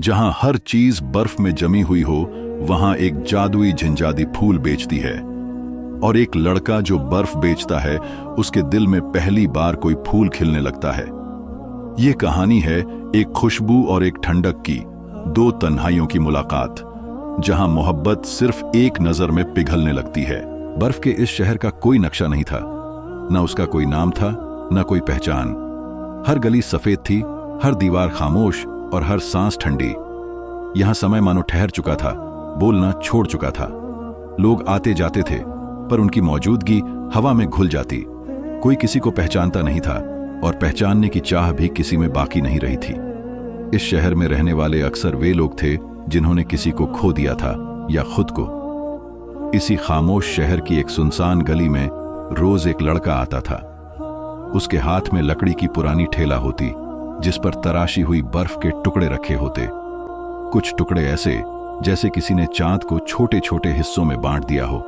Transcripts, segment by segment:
जहां हर चीज बर्फ में जमी हुई हो, वहां एक जादुई झंझादी फूल बेचती है। और एक लड़का जो बर्फ बेचता है, उसके दिल में पहली बार कोई फूल खिलने लगता है। ये कहानी है एक खुशबू और एक ठंडक की, दो तन्हाइयों की मुलाकात, जहां मोहब्बत सिर्फ एक नजर में पिघलने लगती है। बर्फ के इस शहर का कोई नक्शा नहीं था, न उसका कोई नाम था, न कोई पहचान। हर गली सफेद थी, हर दीवार खामोश और हर सांस ठंडी। यहां समय मानो ठहर चुका था, बोलना छोड़ चुका था। लोग आते जाते थे, पर उनकी मौजूदगी हवा में घुल जाती। कोई किसी को पहचानता नहीं था, और पहचानने की चाह भी किसी में बाकी नहीं रही थी। इस शहर में रहने वाले अक्सर वे लोग थे जिन्होंने किसी को खो दिया था, या खुद को। इसी खामोश शहर की एक सुनसान गली में रोज एक लड़का आता था। उसके हाथ में लकड़ी की पुरानी ठेला होती, जिस पर तराशी हुई बर्फ के टुकड़े रखे होते। कुछ टुकड़े ऐसे जैसे किसी ने चांद को छोटे छोटे हिस्सों में बांट दिया हो,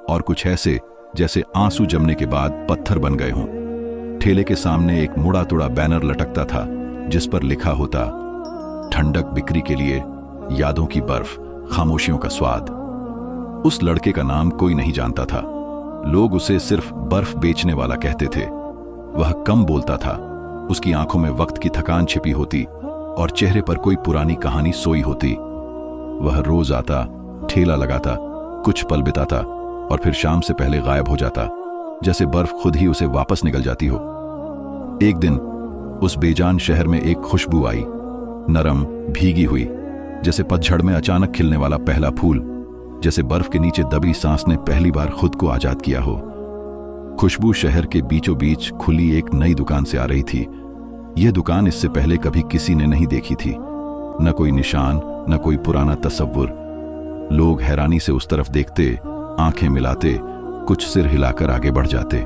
और कुछ ऐसे जैसे आंसू जमने के बाद पत्थर बन गए हों। ठेले के सामने एक मुड़ा तुड़ा बैनर लटकता था, जिस पर लिखा होता, ठंडक बिक्री के लिए, यादों की बर्फ, खामोशियों का स्वाद। उस लड़के का नाम कोई नहीं जानता था। लोग उसे सिर्फ बर्फ बेचने वाला कहते थे। वह कम बोलता था, उसकी आंखों में वक्त की थकान छिपी होती, और चेहरे पर कोई पुरानी कहानी सोई होती। वह रोज आता, ठेला लगाता, कुछ पल बिताता, और फिर शाम से पहले गायब हो जाता, जैसे बर्फ खुद ही उसे वापस निकल जाती हो। एक दिन उस बेजान शहर में एक खुशबू आई, नरम, भीगी हुई, जैसे पतझड़ में अचानक खिलने वाला पहला फूल, जैसे बर्फ के नीचे दबी सांस ने पहली बार खुद को आजाद किया हो। खुशबू शहर के बीचों बीच खुली एक नई दुकान से आ रही थी। यह दुकान इससे पहले कभी किसी ने नहीं देखी थी। न कोई निशान, न कोई पुराना तस्वुर। लोग हैरानी से उस तरफ देखते, आंखें मिलाते, कुछ सिर हिलाकर आगे बढ़ जाते।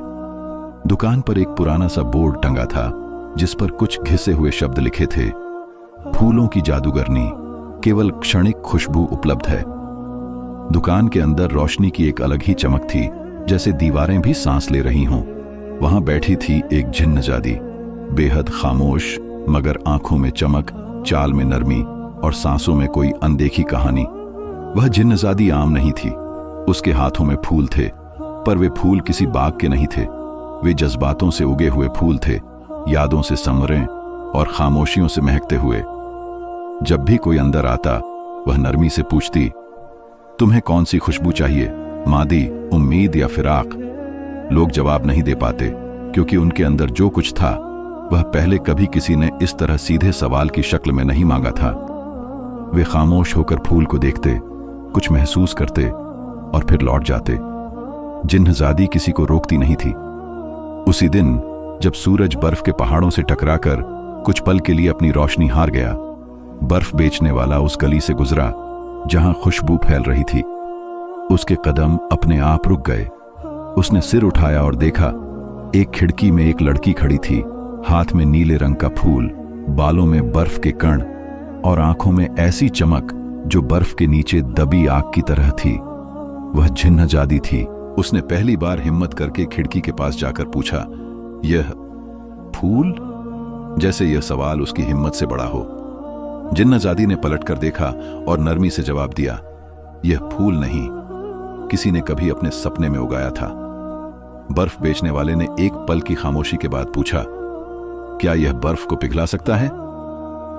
दुकान पर एक पुराना सा बोर्ड टंगा था, जिस पर कुछ घिसे हुए शब्द लिखे थे, फूलों की जादूगरनी, केवल क्षणिक खुशबू उपलब्ध है। दुकान के अंदर रोशनी की एक अलग ही चमक थी, जैसे दीवारें भी सांस ले रही हों। वहां बैठी थी एक जिन्नजादी, बेहद खामोश, मगर आंखों में चमक, चाल में नरमी, और सांसों में कोई अनदेखी कहानी। वह जिन्नजादी आम नहीं थी। उसके हाथों में फूल थे, पर वे फूल किसी बाग के नहीं थे। वे जज्बातों से उगे हुए फूल थे, यादों से संवरे और खामोशियों से महकते हुए। जब भी कोई अंदर आता, वह नरमी से पूछती, तुम्हें कौन सी खुशबू चाहिए, मादी, उम्मीद या फिराक? लोग जवाब नहीं दे पाते, क्योंकि उनके अंदर जो कुछ था, वह पहले कभी किसी ने इस तरह सीधे सवाल की शक्ल में नहीं मांगा था। वे खामोश होकर फूल को देखते, कुछ महसूस करते, और फिर लौट जाते। जिन्नजादी किसी को रोकती नहीं थी। उसी दिन जब सूरज बर्फ के पहाड़ों से टकराकर कुछ पल के लिए अपनी रोशनी हार गया, बर्फ बेचने वाला उस गली से गुजरा जहां खुशबू फैल रही थी। उसके कदम अपने आप रुक गए। उसने सिर उठाया और देखा, एक खिड़की में एक लड़की खड़ी थी, हाथ में नीले रंग का फूल, बालों में बर्फ के कण, और आंखों में ऐसी चमक जो बर्फ के नीचे दबी आग की तरह थी। वह जिन्नजादी थी। उसने पहली बार हिम्मत करके खिड़की के पास जाकर पूछा, यह फूल? जैसे यह सवाल उसकी हिम्मत से बड़ा हो। जिन्नजादी ने पलटकर देखा और नरमी से जवाब दिया, यह फूल नहीं, किसी ने कभी अपने सपने में उगाया था। बर्फ बेचने वाले ने एक पल की खामोशी के बाद पूछा, क्या यह बर्फ को पिघला सकता है?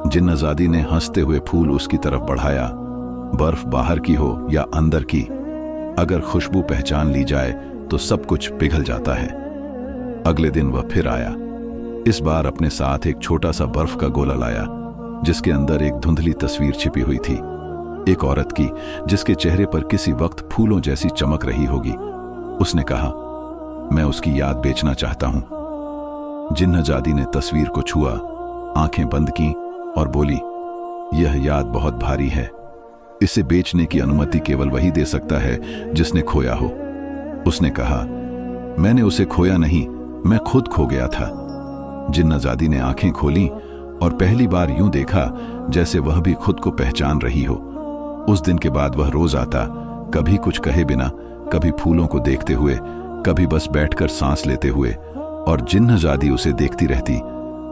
जिन्नजादी ने हंसते हुए फूल उसकी तरफ बढ़ाया। बर्फ बाहर की हो या अंदर की, अगर खुशबू पहचान ली जाए तो सब कुछ पिघल जाता है। अगले दिन वह फिर आया, इस बार अपने साथ एक छोटा सा बर्फ का गोला लाया, जिसके अंदर एक धुंधली तस्वीर छिपी हुई थी, एक औरत की, जिसके चेहरे पर किसी वक्त फूलों जैसी चमक रही होगी। उसने कहा, मैं उसकी याद बेचना चाहता हूं। जिन्नजादी ने तस्वीर को छुआ, आंखें बंद की और बोली, यह याद बहुत भारी है। इसे बेचने की अनुमति केवल वही दे सकता है जिसने खोया हो। उसने कहा, मैंने उसे खोया नहीं, मैं खुद खो गया था। जिन्नजादी ने आंखें खोली और पहली बार यूं देखा जैसे वह भी खुद को पहचान रही हो। उस दिन के बाद वह रोज आता, कभी कुछ कहे बिना, कभी फूलों को देखते हुए, कभी बस बैठकर सांस लेते हुए, और जिन्नजादी उसे देखती रहती।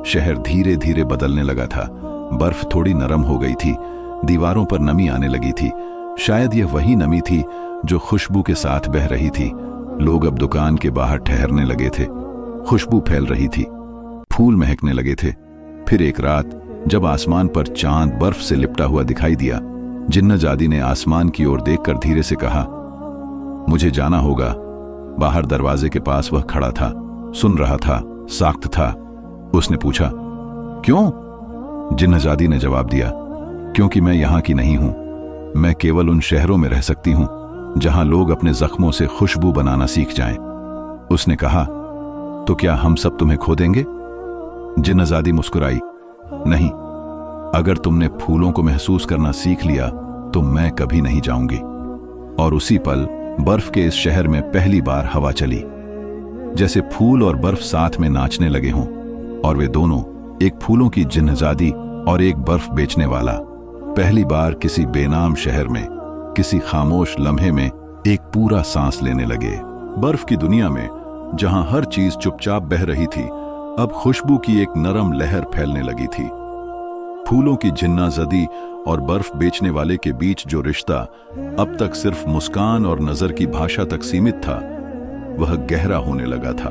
शहर धीरे धीरे बदलने लगा था। बर्फ थोड़ी नरम हो गई थी, दीवारों पर नमी आने लगी थी। शायद यह वही नमी थी जो खुशबू के साथ बह रही थी। लोग अब दुकान के बाहर ठहरने लगे थे। खुशबू फैल रही थी, फूल महकने लगे थे। फिर एक रात जब आसमान पर चांद बर्फ से लिपटा हुआ दिखाई दिया, जिन्नाज़ादी ने आसमान की ओर देखकर धीरे से कहा, मुझे जाना होगा। बाहर दरवाजे के पास वह खड़ा था, सुन रहा था, साख्त था। उसने पूछा, क्यों? जिन्नाज़ादी ने जवाब दिया, क्योंकि मैं यहाँ की नहीं हूं। मैं केवल उन शहरों में रह सकती हूं जहां लोग अपने जख्मों से खुशबू बनाना सीख जाएं। उसने कहा, तो क्या हम सब तुम्हें खो देंगे? जिन्नाज़ादी मुस्कुराई, नहीं, अगर तुमने फूलों को महसूस करना सीख लिया तो मैं कभी नहीं जाऊंगी। और उसी पल बर्फ के इस शहर में पहली बार हवा चली, जैसे फूल और बर्फ साथ में नाचने लगे हों। और वे दोनों, एक फूलों की जिन्नाज़ादी और एक बर्फ बेचने वाला, पहली बार किसी बेनाम शहर में, किसी खामोश लम्हे में एक पूरा सांस लेने लगे। बर्फ की दुनिया में जहां हर चीज चुपचाप बह रही थी, अब खुशबू की एक नरम लहर फैलने लगी थी। फूलों की जिन्नाज़ादी और बर्फ बेचने वाले के बीच जो रिश्ता अब तक सिर्फ मुस्कान और नजर की भाषा तक सीमित था, वह गहरा होने लगा था।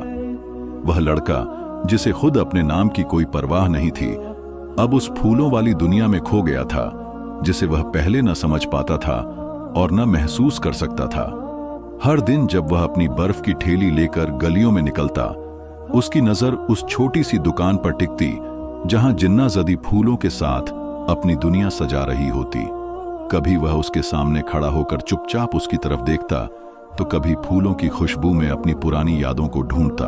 वह लड़का जिसे खुद अपने नाम की कोई परवाह नहीं थी, अब उस फूलों वाली दुनिया में खो गया था जिसे वह पहले न समझ पाता था और न महसूस कर सकता था। हर दिन जब वह अपनी बर्फ की ठेली लेकर गलियों में निकलता, उसकी नजर उस छोटी सी दुकान पर टिकती जहां जिन्नाज़ादी फूलों के साथ अपनी दुनिया सजा रही होती। कभी वह उसके सामने खड़ा होकर चुपचाप उसकी तरफ देखता, तो कभी फूलों की खुशबू में अपनी पुरानी यादों को ढूंढता।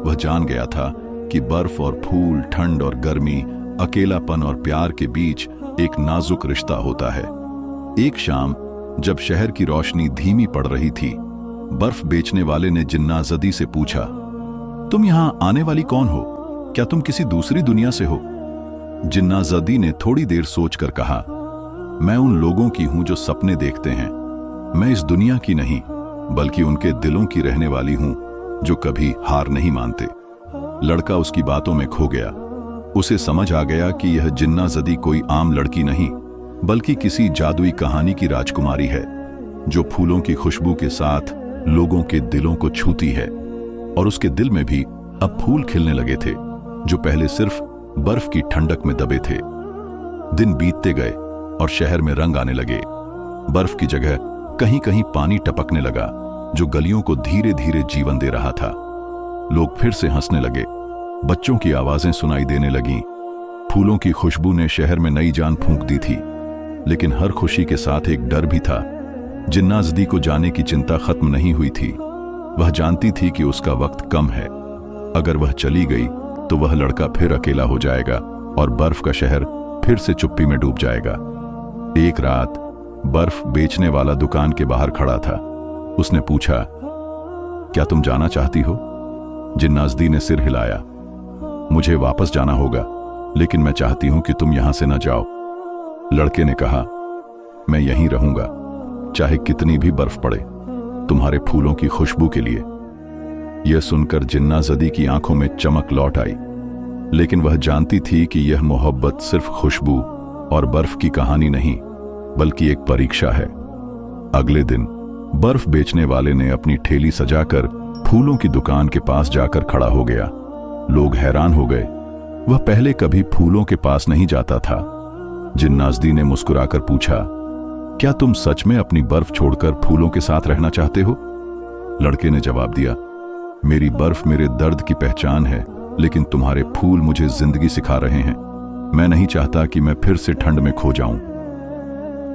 वह जान गया था कि बर्फ और फूल, ठंड और गर्मी, अकेलापन और प्यार के बीच एक नाजुक रिश्ता होता है। एक शाम जब शहर की रोशनी धीमी पड़ रही थी, बर्फ बेचने वाले ने जिन्नाज़ादी से पूछा, तुम यहां आने वाली कौन हो? क्या तुम किसी दूसरी दुनिया से हो? जिन्नाज़ादी ने थोड़ी देर सोचकर कहा, मैं उन लोगों की हूं जो सपने देखते हैं। मैं इस दुनिया की नहीं, बल्कि उनके दिलों की रहने वाली हूं जो कभी हार नहीं मानते। लड़का उसकी बातों में खो गया। उसे समझ आ गया कि यह जिन्नाज़ादी कोई आम लड़की नहीं, बल्कि किसी जादुई कहानी की राजकुमारी है, जो फूलों की खुशबू के साथ लोगों के दिलों को छूती है। और उसके दिल में भी अब फूल खिलने लगे थे, जो पहले सिर्फ बर्फ की ठंडक में दबे थे। दिन बीतते गए और शहर में रंग आने लगे। बर्फ की जगह कहीं कहीं पानी टपकने लगा, जो गलियों को धीरे धीरे जीवन दे रहा था। लोग फिर से हंसने लगे, बच्चों की आवाजें सुनाई देने लगीं। फूलों की खुशबू ने शहर में नई जान फूंक दी थी, लेकिन हर खुशी के साथ एक डर भी था। जिन्नाज़ादी को जाने की चिंता खत्म नहीं हुई थी। वह जानती थी कि उसका वक्त कम है। अगर वह चली गई तो वह लड़का फिर अकेला हो जाएगा और बर्फ का शहर फिर से चुप्पी में डूब जाएगा। एक रात बर्फ बेचने वाला दुकान के बाहर खड़ा था। उसने पूछा, क्या तुम जाना चाहती हो? जिन्नाज़ादी ने सिर हिलाया। मुझे वापस जाना होगा, लेकिन मैं चाहती हूं कि तुम यहां से न जाओ। लड़के ने कहा, मैं यहीं रहूंगा, चाहे कितनी भी बर्फ पड़े, तुम्हारे फूलों की खुशबू के लिए। यह सुनकर जिन्नाज़ादी की आंखों में चमक लौट आई, लेकिन वह जानती थी कि यह मोहब्बत सिर्फ खुशबू और बर्फ की कहानी नहीं, बल्कि एक परीक्षा है। अगले दिन बर्फ बेचने वाले ने अपनी ठेली सजाकर फूलों की दुकान के पास जाकर खड़ा हो गया। लोग हैरान हो गए। वह पहले कभी फूलों के पास नहीं जाता था। जिन्नाज़ादी ने मुस्कुराकर पूछा, क्या तुम सच में अपनी बर्फ छोड़कर फूलों के साथ रहना चाहते हो? लड़के ने जवाब दिया, मेरी बर्फ मेरे दर्द की पहचान है, लेकिन तुम्हारे फूल मुझे जिंदगी सिखा रहे हैं। मैं नहीं चाहता कि मैं फिर से ठंड में खो जाऊं।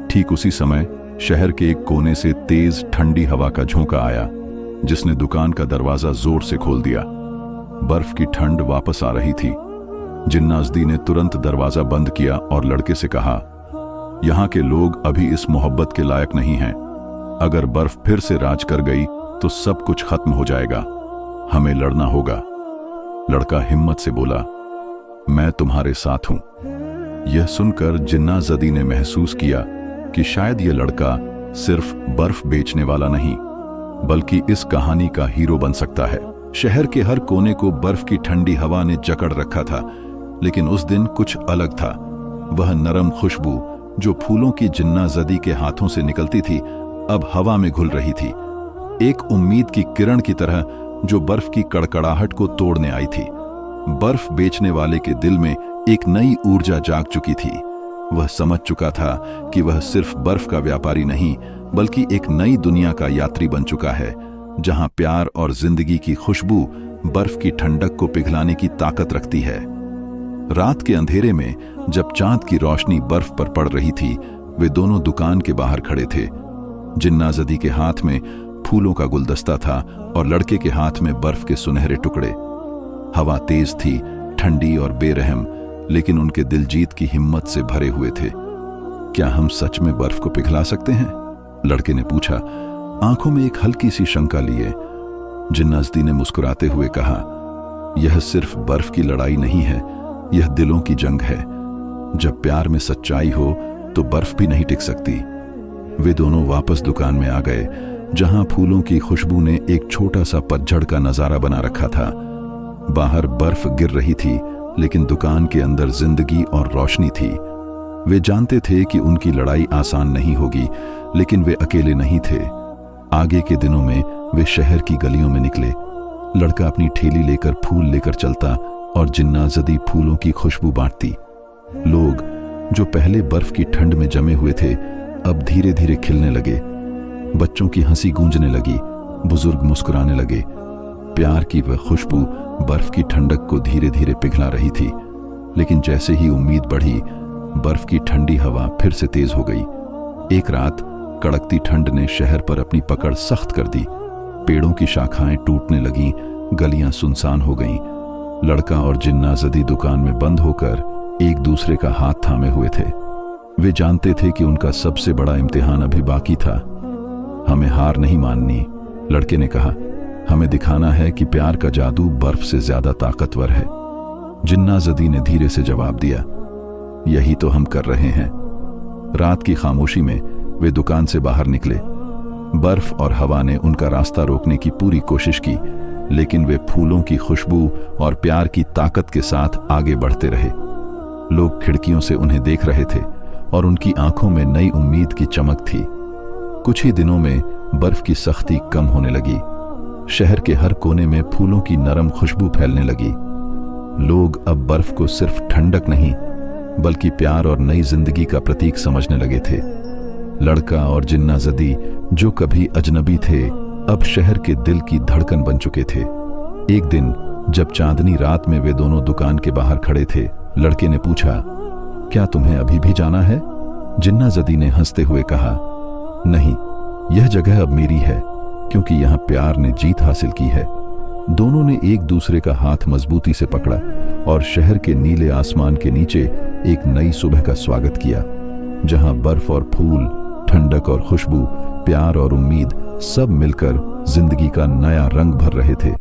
ठीक उसी समय शहर के एक कोने से तेज ठंडी हवा का झोंका आया, जिसने दुकान का दरवाजा जोर से खोल दिया। बर्फ की ठंड वापस आ रही थी। जिन्नाज़ादी ने तुरंत दरवाजा बंद किया और लड़के से कहा, यहाँ के लोग अभी इस मोहब्बत के लायक नहीं हैं। अगर बर्फ फिर से राज कर गई तो सब कुछ खत्म हो जाएगा। हमें लड़ना होगा। लड़का हिम्मत से बोला, मैं तुम्हारे साथ हूं। यह सुनकर जिन्नाज़ादी ने महसूस किया कि शायद यह लड़का सिर्फ बर्फ बेचने वाला नहीं, बल्कि इस कहानी का हीरो बन सकता है। शहर के हर कोने को बर्फ की ठंडी हवा ने जकड़ रखा था, लेकिन उस दिन कुछ अलग था। वह नरम खुशबू जो फूलों की जिन्ना जदी के हाथों से निकलती थी अब हवा में घुल रही थी, एक उम्मीद की किरण की तरह जो बर्फ की कड़कड़ाहट को तोड़ने आई थी। बर्फ बेचने वाले के दिल में एक नई ऊर्जा जाग चुकी थी। वह समझ चुका था कि वह सिर्फ बर्फ का व्यापारी नहीं बल्कि एक नई दुनिया का यात्री बन चुका है, जहां प्यार और जिंदगी की खुशबू बर्फ की ठंडक को पिघलाने की ताकत रखती है। रात के अंधेरे में जब चांद की रोशनी बर्फ पर पड़ रही थी, वे दोनों दुकान के बाहर खड़े थे। जिन्नाजदी के हाथ में फूलों का गुलदस्ता था और लड़के के हाथ में बर्फ के सुनहरे टुकड़े। हवा तेज थी, ठंडी और बेरहम, लेकिन उनके दिल जीत की हिम्मत से भरे हुए थे। क्या हम सच में बर्फ को पिघला सकते हैं? लड़के ने पूछा, आंखों में एक हल्की सी शंका लिए। जिन्नाजदी ने मुस्कुराते हुए कहा, यह सिर्फ बर्फ की लड़ाई नहीं है, यह दिलों की जंग है। जब प्यार में सच्चाई हो तो बर्फ भी नहीं टिक सकती। वे दोनों वापस दुकान में आ गए, जहां फूलों की खुशबू ने एक छोटा सा पतझड़ का नजारा बना रखा था। बाहर बर्फ गिर रही थी, लेकिन दुकान के अंदर जिंदगी और रोशनी थी। वे जानते थे कि उनकी लड़ाई आसान नहीं होगी, लेकिन वे अकेले नहीं थे। आगे के दिनों में वे शहर की गलियों में निकले। लड़का अपनी ठेली लेकर फूल लेकर चलता और जिन्नाजदी फूलों की खुशबू बांटती। लोग जो पहले बर्फ की ठंड में जमे हुए थे अब धीरे धीरे खिलने लगे। बच्चों की हंसी गूंजने लगी, बुजुर्ग मुस्कुराने लगे। प्यार की वह खुशबू बर्फ की ठंडक को धीरे धीरे पिघला रही थी। लेकिन जैसे ही उम्मीद बढ़ी, बर्फ की ठंडी हवा फिर से तेज हो गई। एक रात कड़कती ठंड ने शहर पर अपनी पकड़ सख्त कर दी। पेड़ों की शाखाएं टूटने लगीं, गलियां सुनसान हो गईं। लड़का और जिन्नाजदी दुकान में बंद होकर एक दूसरे का हाथ थामे हुए थे। वे जानते थे कि उनका सबसे बड़ा इम्तिहान अभी बाकी था। हमें हार नहीं माननी, लड़के ने कहा। हमें दिखाना है कि प्यार का जादू बर्फ से ज्यादा ताकतवर है। जिन्नाजदी ने धीरे से जवाब दिया, यही तो हम कर रहे हैं। रात की खामोशी में वे दुकान से बाहर निकले। बर्फ और हवा ने उनका रास्ता रोकने की पूरी कोशिश की, लेकिन वे फूलों की खुशबू और प्यार की ताकत के साथ आगे बढ़ते रहे। लोग खिड़कियों से उन्हें देख रहे थे और उनकी आंखों में नई उम्मीद की चमक थी। कुछ ही दिनों में बर्फ की सख्ती कम होने लगी। शहर के हर कोने में फूलों की नरम खुशबू फैलने लगी। लोग अब बर्फ को सिर्फ ठंडक नहीं बल्कि प्यार और नई जिंदगी का प्रतीक समझने लगे थे। लड़का और जिन्नाजदी जो कभी अजनबी थे अब शहर के दिल की धड़कन बन चुके थे। एक दिन जब चांदनी रात में वे दोनों दुकान के बाहर खड़े थे, लड़के ने पूछा, क्या तुम्हें अभी भी जाना है? जिन्नाजदी ने हंसते हुए कहा, नहीं, यह जगह अब मेरी है, क्योंकि यहाँ प्यार ने जीत हासिल की है। दोनों ने एक दूसरे का हाथ मजबूती से पकड़ा और शहर के नीले आसमान के नीचे एक नई सुबह का स्वागत किया, जहां बर्फ और फूल, ठंडक और खुशबू, प्यार और उम्मीद सब मिलकर जिंदगी का नया रंग भर रहे थे।